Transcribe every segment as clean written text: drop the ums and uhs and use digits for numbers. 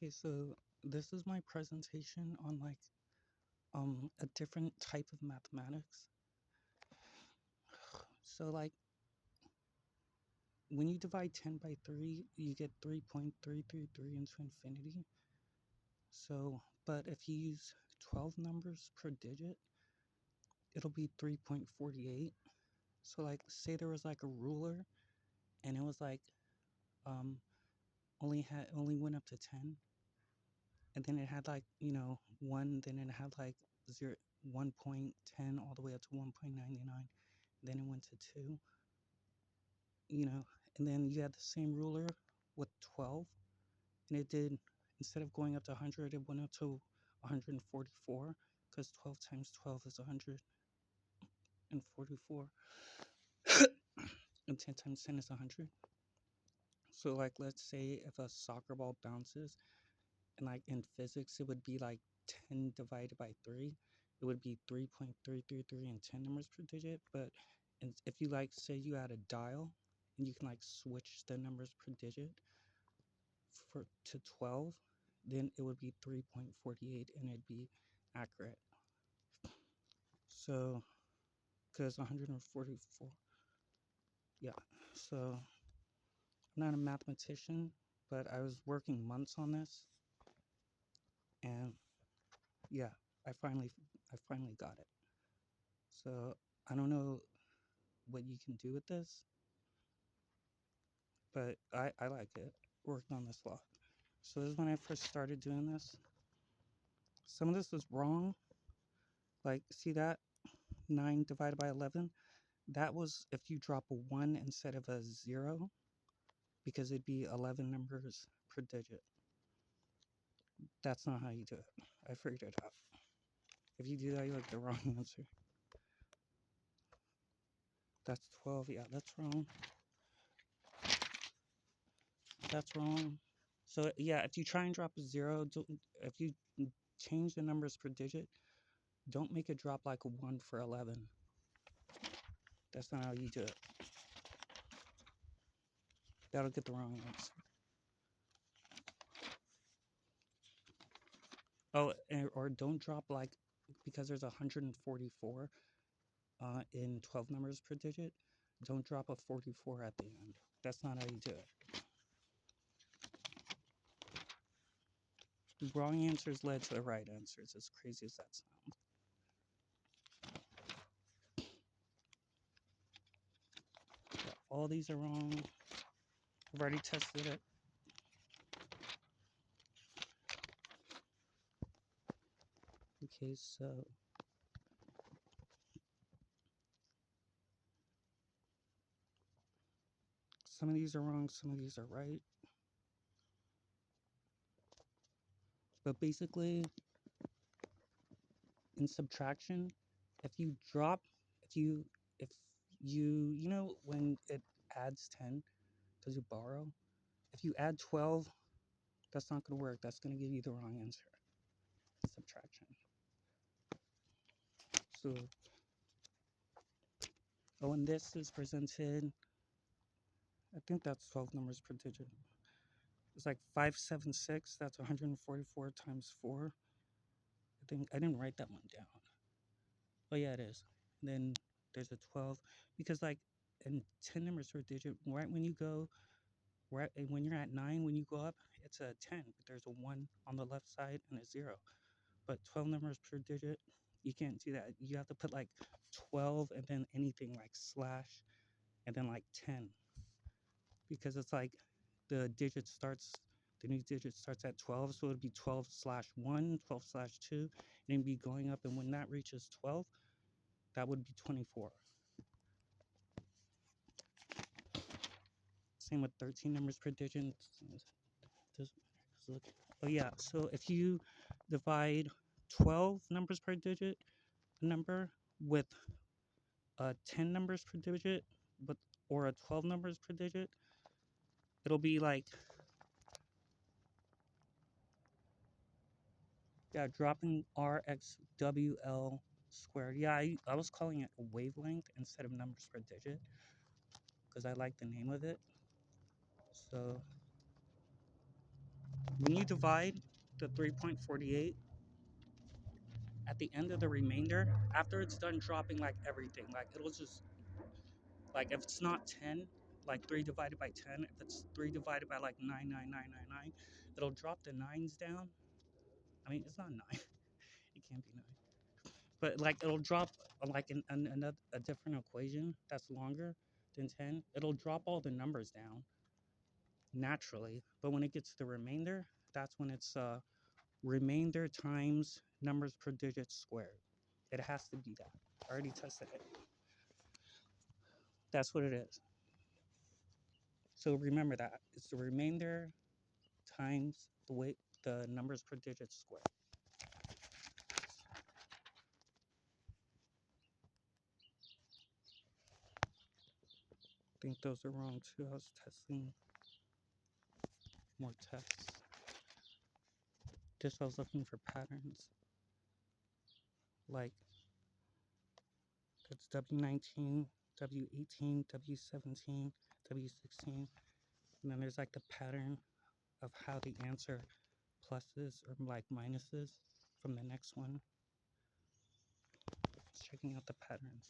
Okay, so this is my presentation on like a different type of mathematics. So like when you divide 10 by 3, you get 3.333 into infinity. So, but if you use 12 numbers per digit, it'll be 3.48. So like say there was like a ruler and it was like um only went up to 10, and then it had like, 1, then it had like 0 1.10 all the way up to 1.99, then it went to 2, you know, and then you had the same ruler with 12, and it did, instead of going up to 100, it went up to 144, because 12 times 12 is 144, and 10 times 10 is 100. So like let's say if a soccer ball bounces, and like in physics it would be like 10 divided by 3, it would be 3.333 and 10 numbers per digit. But if you like say you had a dial and you can like switch the numbers per digit for to 12, then it would be 3.48 and it'd be accurate. So because 144, yeah. So I'm not a mathematician, but I was working months on this, and yeah, i finally I finally got it. So I don't know what you can do with this, but I like it. Worked on this a lot. So this is when I first started doing this. Some of this was wrong. Like, see that? 9 divided by 11? That was if you drop a 1 instead of a 0, because it'd be 11 numbers per digit. That's not how you do it. I figured it out. If you do that, you have the wrong answer. That's 12. Yeah, that's wrong. That's wrong. So yeah, if you try and drop a 0, if you change the numbers per digit, don't make it drop like a 1 for 11. That's not how you do it. That'll get the wrong answer. Oh, or don't drop like, because there's 144 in 12 numbers per digit, don't drop a 44 at the end. That's not how you do it. The wrong answers led to the right answers, as crazy as that sounds. Yeah, all these are wrong. I've already tested it. Okay, so some of these are wrong, some of these are right. But basically, in subtraction, if you drop, if you know, when it adds 10, because you borrow, if you add 12, that's not going to work. That's going to give you the wrong answer. Subtraction. So, oh, and this is presented, I think that's 12 numbers per digit. It's like 576, that's 144 times 4. I think I didn't write that one down. Oh, yeah, it is. And then there's a 12, because like in 10 numbers per digit, right when you go, right when you're at 9, when you go up, it's a 10, but there's a 1 on the left side and a 0. But 12 numbers per digit, you can't do that. You have to put like 12 and then anything like slash and then like 10, because it's like the digit starts, the new digit starts at 12, so it'd be 12 slash 1, 12 slash 2, and it'd be going up, and when that reaches 12, that would be 24. Same with 13 numbers per digit. Oh yeah, so if you divide 12 numbers per digit, number with 10 numbers per digit, but or a 12 numbers per digit, it'll be like, yeah, dropping RXWL squared. Yeah, I was calling it a wavelength instead of numbers per digit because I like the name of it. So When you divide the 3.48 at the end of the remainder, after it's done dropping like everything, like it'll just, like if it's not 10, like 3 divided by 10, if it's 3 divided by like 99999, it'll drop the nines down. I mean, it's not 9, it can't be 9. But like it'll drop like another a different equation that's longer than 10. It'll drop all the numbers down naturally. But when it gets to the remainder, that's when it's remainder times numbers per digit squared. It has to be that. I already tested it. That's what it is. So remember that. It's the remainder times the numbers per digit squared. I think those are wrong too. I was testing more tests. Just I was looking for patterns. Like it's W19, W18, W17, W16. And then there's like the pattern of how the answer pluses or like minuses from the next one. Just checking out the patterns.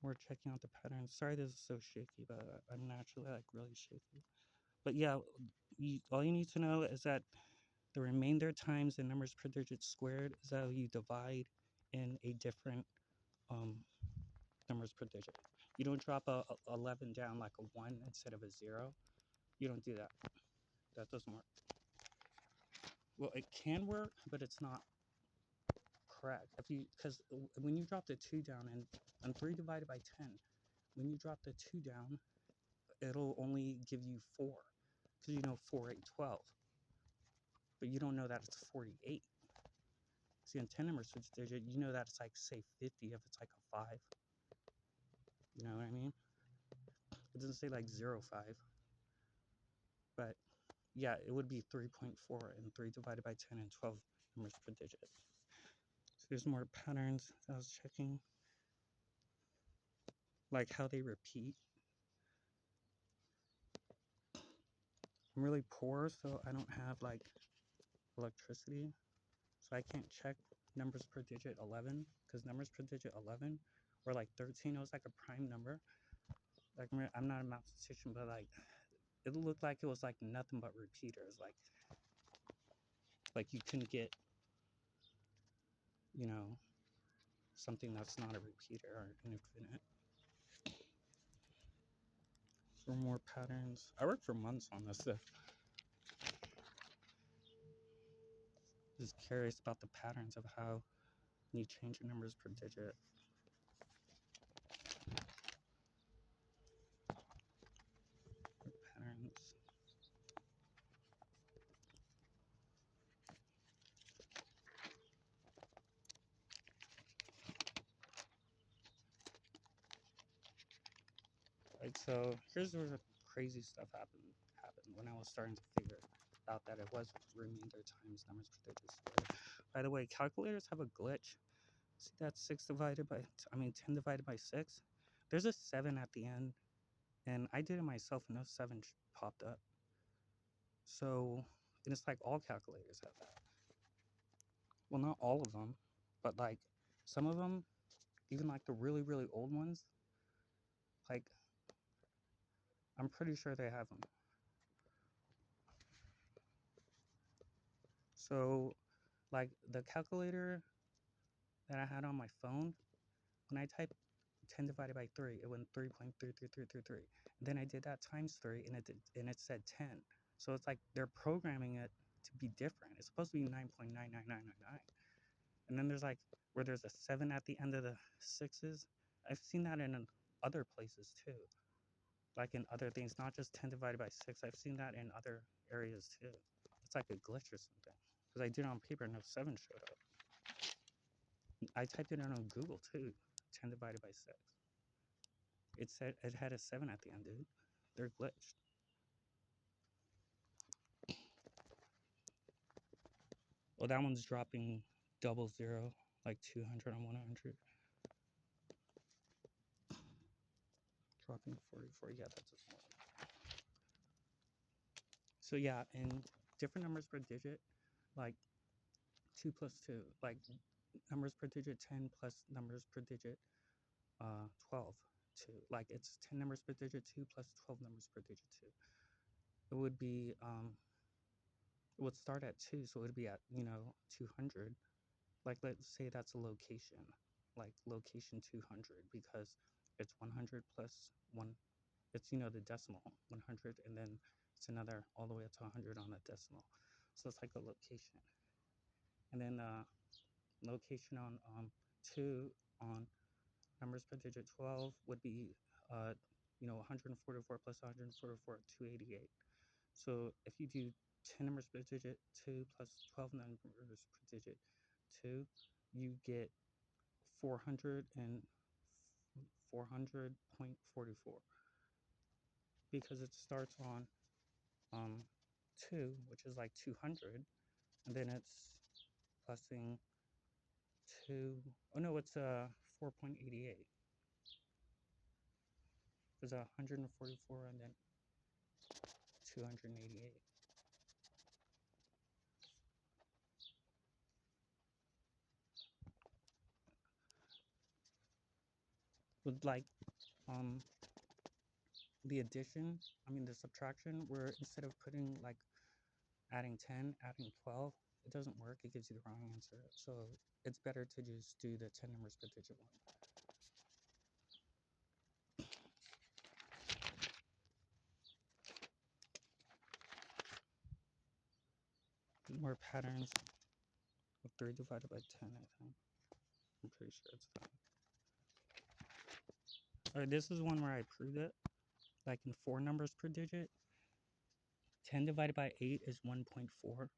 We're checking out the patterns. Sorry this is so shaky, but I'm naturally like really shaky. But yeah, all you need to know is that the remainder times the numbers per digit squared is how you divide in a different numbers per digit. You don't drop a 11 down like a 1 instead of a 0. You don't do that. That doesn't work. Well, it can work, but it's not correct. Because when you drop the 2 down and 3 divided by 10, when you drop the 2 down, it'll only give you 4. Because you know 4, 8, 12. But you don't know that it's 48. See, in 10 numbers per digit, you know that it's like, say, 50 if it's like a 5. You know what I mean? It doesn't say like 0, 5. But yeah, it would be 3.4 and 3 divided by 10 and 12 numbers per digit. So there's more patterns I was checking. Like how they repeat. I'm really poor, so I don't have like electricity. So I can't check numbers per digit 11, because numbers per digit 11 or like 13, it was like a prime number. Like I'm not a mathematician, but like it looked like it was like nothing but repeaters. Like you couldn't get, you know, something that's not a repeater or infinite. For more patterns, I worked for months on this stuff. Just curious about the patterns of how you change your numbers per digit. Patterns. Right, so here's where the crazy stuff happened when I was starting to figure out that it was remainder times numbers per digit squared. By the way, calculators have a glitch. See that 10 divided by 6? There's a 7 at the end, and I did it myself and no 7 popped up. So, and it's like all calculators have that. Well, not all of them, but like some of them, even like the really, really old ones, like I'm pretty sure they have them. So, like the calculator that I had on my phone, when I typed 10 divided by 3, it went 3.33333. Then I did that times 3, and it said 10. So it's like they're programming it to be different. It's supposed to be 9.99999. And then there's like where there's a 7 at the end of the sixes. I've seen that in other places too. Like in other things, not just 10 divided by 6. I've seen that in other areas too. It's like a glitch or something. Because I did it on paper and no 7 showed up. I typed it in on Google too. 10 divided by 6. It said it had a 7 at the end, dude. They're glitched. Well, that one's dropping 00, like 200 on 100. dropping to 44. Yeah, that's a small one. So yeah, and different numbers per digit, like 2 plus 2, like numbers per digit 10 plus numbers per digit 12, 2. Like it's 10 numbers per digit 2 plus 12 numbers per digit 2. It would be, it would start at 2, so it would be at, 200. Like let's say that's a location, like location 200, because it's 100 plus 1. It's, the decimal 100, and then it's another all the way up to 100 on a decimal. So it's like a location. And then location on 2 on numbers per digit 12 would be 144 plus 144, 288. So if you do 10 numbers per digit 2 plus 12 numbers per digit 2, you get 400 and 400.44, because it starts on 2, which is like 200, and then it's plusing 2. Oh no, it's 4.88. There's 144 and then 288. With like the addition, the subtraction, where instead of putting like adding 10, adding 12, it doesn't work. It gives you the wrong answer. So it's better to just do the 10 numbers per digit one. More patterns of 3 divided by 10, I think. I'm pretty sure it's that. Alright, this is one where I proved it. Like in 4 numbers per digit, 10 divided by 8 is 1.4.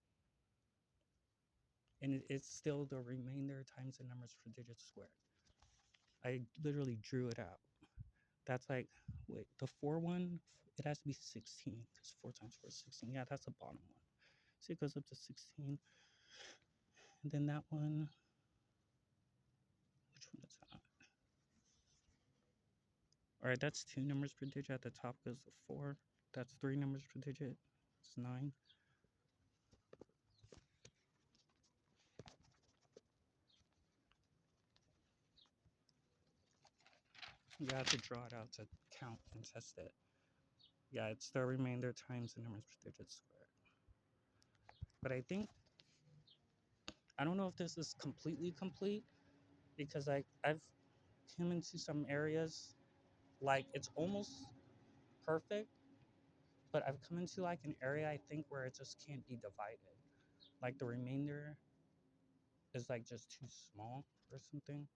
And it's still the remainder times the numbers per digit squared. I literally drew it out. That's like, wait, the 4 one, it has to be 16, because 4 times 4 is 16. Yeah, that's the bottom one. So it goes up to 16. And then that one, which one is that? Alright, that's 2 numbers per digit. At the top goes the 4. That's 3 numbers per digit. It's 9. You have to draw it out to count and test it. Yeah, it's the remainder times the numbers per digit squared. But I think, I don't know if this is completely complete, because I've come into some areas, like it's almost perfect, but I've come into like an area, I think, where it just can't be divided. Like the remainder is like just too small or something.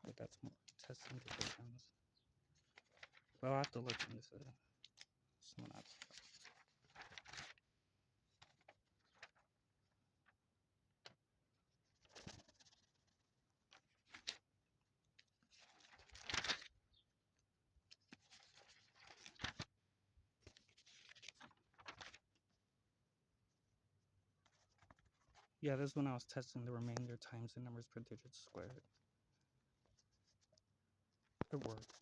But that's more testing divisions. Well, I'll have to look into someone else. Yeah, this one I was testing the remainder times the numbers per digit squared. It worked.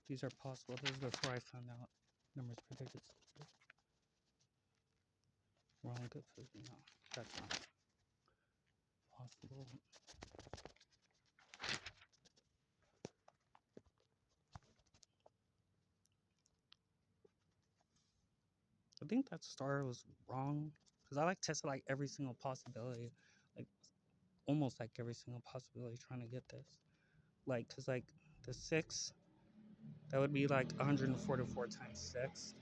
These are possible. This is before I found out numbers per digit squared. Wrong division. No, that's not possible. I think that star was wrong, because I like tested like every single possibility, like almost like every single possibility, trying to get this. Like, because like the 6, that would be like 144 times 6.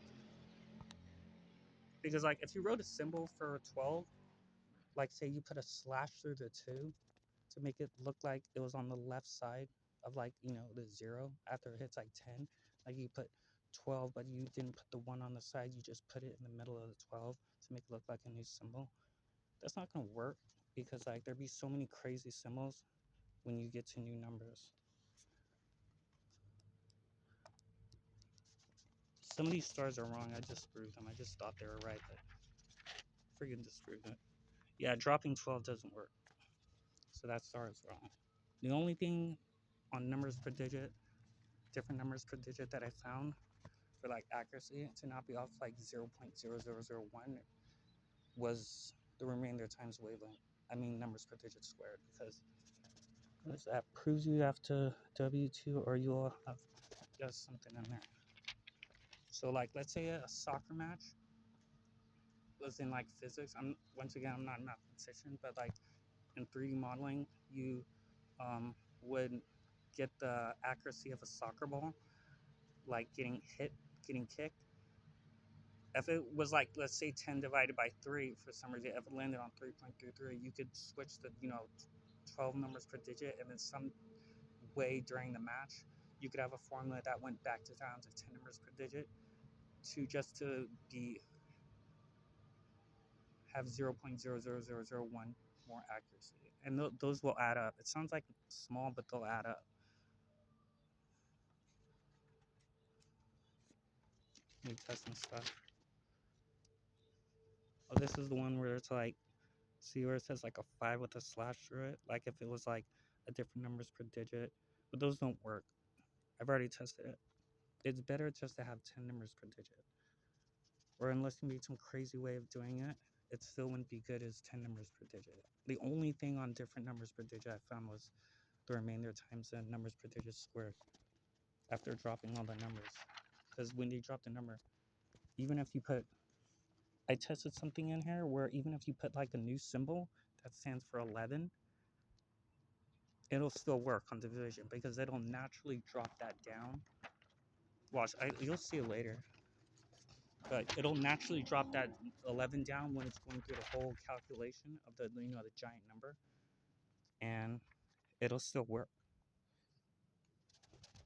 Because like if you wrote a symbol for 12, like say you put a slash through the 2 to make it look like it was on the left side of like, the 0 after it hits like 10. Like you put 12, but you didn't put the 1 on the side, you just put it in the middle of the 12 to make it look like a new symbol. That's not going to work, because like there'd be so many crazy symbols when you get to new numbers. Some of these stars are wrong. I disproved them. I just thought they were right, but friggin' disproved it. Yeah, dropping 12 doesn't work. So that star is wrong. The only thing on numbers per digit, different numbers per digit that I found for like accuracy to not be off like 0.0001 was the remainder times wavelength. I mean numbers per digit squared, because that proves you have to W2 or you'll have just something in there. So like let's say a soccer match was in like physics. I'm not a mathematician, but like in 3D modeling, you would get the accuracy of a soccer ball, like getting hit, getting kicked. If it was like, let's say 10 divided by 3 for some reason, if it landed on 3.33, you could switch the, 12 numbers per digit, and then some way during the match, you could have a formula that went back to down to 10 numbers per digit to just to be have 0.00001 more accuracy. And those will add up. It sounds like small, but they'll add up. Me testing stuff. Oh, this is the one where it's like, see where it says like a 5 with a slash through it? Like if it was like a different numbers per digit. But those don't work. I've already tested it. It's better just to have 10 numbers per digit. Or unless you made some crazy way of doing it, it still wouldn't be good as 10 numbers per digit. The only thing on different numbers per digit I found was the remainder times the numbers per digit squared after dropping all the numbers. Because when you drop the number, even if you put, I tested something in here where even if you put like a new symbol that stands for 11, it'll still work on division because it'll naturally drop that down. Watch, you'll see it later. But it'll naturally drop that 11 down when it's going through the whole calculation of the the giant number, and it'll still work.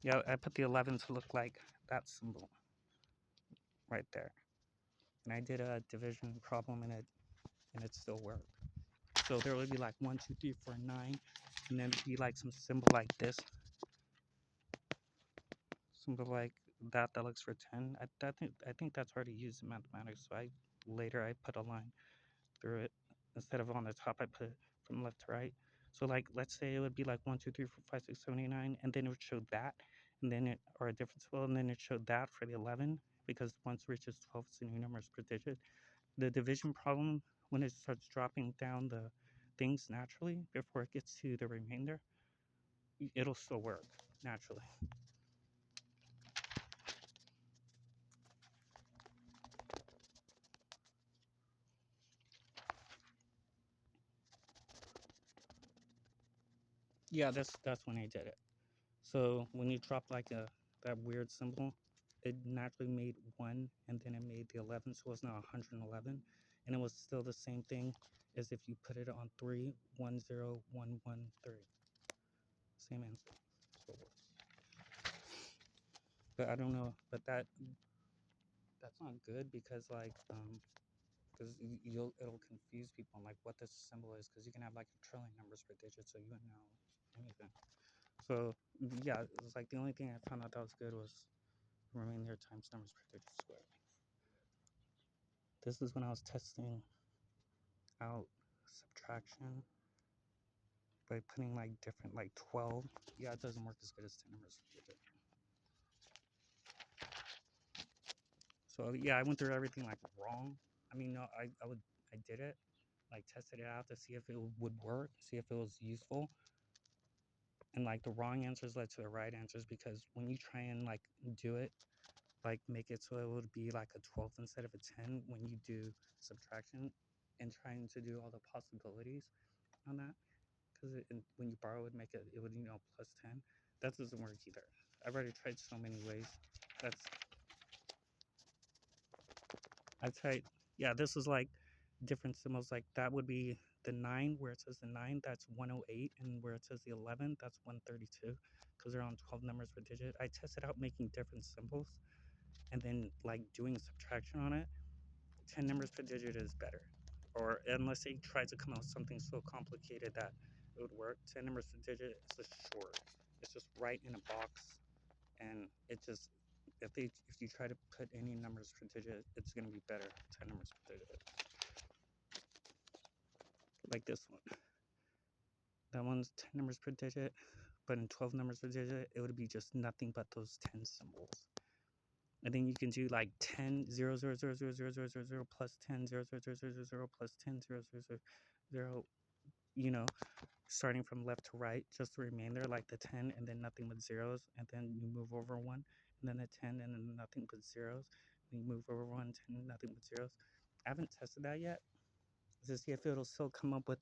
Yeah, I put the 11 to look like that symbol right there, and I did a division problem in it, and it still worked. So there would be like 1, 2, 3, 4, 9, and then it'd be like some symbol like this, symbol like that looks for 10. I think that's already used in mathematics. So I put a line through it. Instead of on the top, I put it from left to right. So like, let's say it would be like 1, 2, 3, 4, 5, 6, 7, 8, 9, and then it would show that, and then it, or a different symbol, and then it showed that for the 11, because once it reaches 12, it's a new numbers per digit. The division problem, when it starts dropping down the things naturally before it gets to the remainder, it'll still work naturally. Yeah, that's when I did it. So when you drop like that weird symbol, it naturally made 1, and then it made the 11, so it's now 111, and it was still the same thing as if you put it on 3, 1, 0, 1, 1, 3. Same answer. So, but I don't know, but that's not good because like because it'll confuse people on like what this symbol is, because you can have like a trillion numbers per digit, so you wouldn't know anything. So yeah, it was like the only thing I found out that was good was remainder times numbers per digit squared. This is when I was testing out subtraction by putting like different, like 12. Yeah, it doesn't work as good as 10 numbers per digit. So yeah, I went through everything like wrong. I mean, no, I did it, like tested it out to see if it would work, see if it was useful. And like the wrong answers led to the right answers, because when you try and like do it, like make it so it would be like a 12th instead of a 10 when you do subtraction and trying to do all the possibilities on that, because when you borrow it, make it, it would plus 10. That doesn't work either. I've already tried so many ways. That's I've tried. Yeah, this is like different symbols. Like that would be the 9, where it says the 9, that's 108, and where it says the 11, that's 132, because they're on 12 numbers per digit. I tested out making different symbols and then like doing subtraction on it. 10 numbers per digit is better. Or unless they try to come out with something so complicated that it would work, 10 numbers per digit is just short. It's just right in a box, and it just if you try to put any numbers per digit, it's gonna be better 10 numbers per digit. Like this one. That one's 10 numbers per digit, but in 12 numbers per digit, it would be just nothing but those 10 symbols. And then you can do like 10 0 0 0 0 0 0 0 0 plus 10 0 0 0 0 0 0 plus 10 0 0 0 0, you know, starting from left to right, just the remainder, like the 10 and then nothing but zeros, and then you move over one, and then the 10 and then nothing but zeros, and you move over one, 10, nothing but zeros. I haven't tested that yet to see if it'll still come up with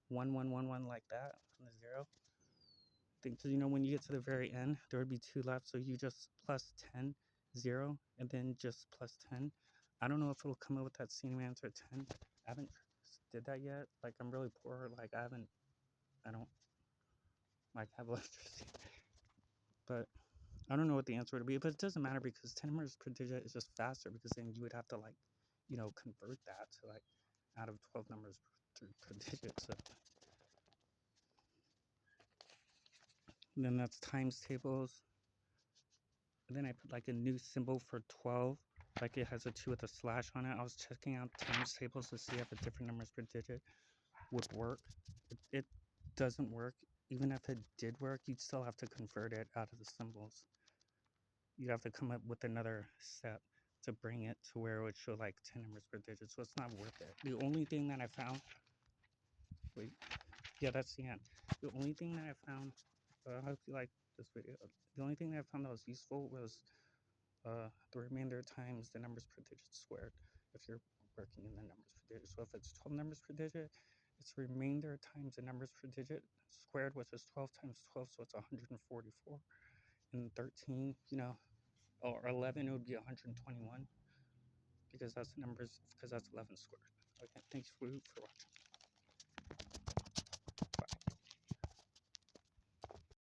1 1 1 1 like that from the zero. I think, because when you get to the very end, there would be two left, so you just plus 10 0 and then just plus 10. I don't know if it'll come up with that same answer 10. I haven't did that yet. Like, I'm really poor. Like, I don't like have electricity, but I don't know what the answer would be. But it doesn't matter because 10 numbers per digit is just faster, because then you would have to like convert that to like out of 12 numbers per digit. So and then that's times tables, and then I put like a new symbol for 12, like it has a 2 with a slash on it. I was checking out times tables to see if a different numbers per digit would work. It doesn't work. Even if it did work, you'd still have to convert it out of the symbols. You have to come up with another step to bring it to where it would show like 10 numbers per digit, so it's not worth it. The only thing that I found, wait, yeah, that's the end. The only thing that I found, I hope you like this video. The only thing that I found that was useful was the remainder times the numbers per digit squared, if you're working in the numbers per digit. So if it's 12 numbers per digit, it's remainder times the numbers per digit squared, which is 12 times 12, so it's 144. And 13, or 11, it would be 121, because that's 11 squared. Okay, thanks for watching.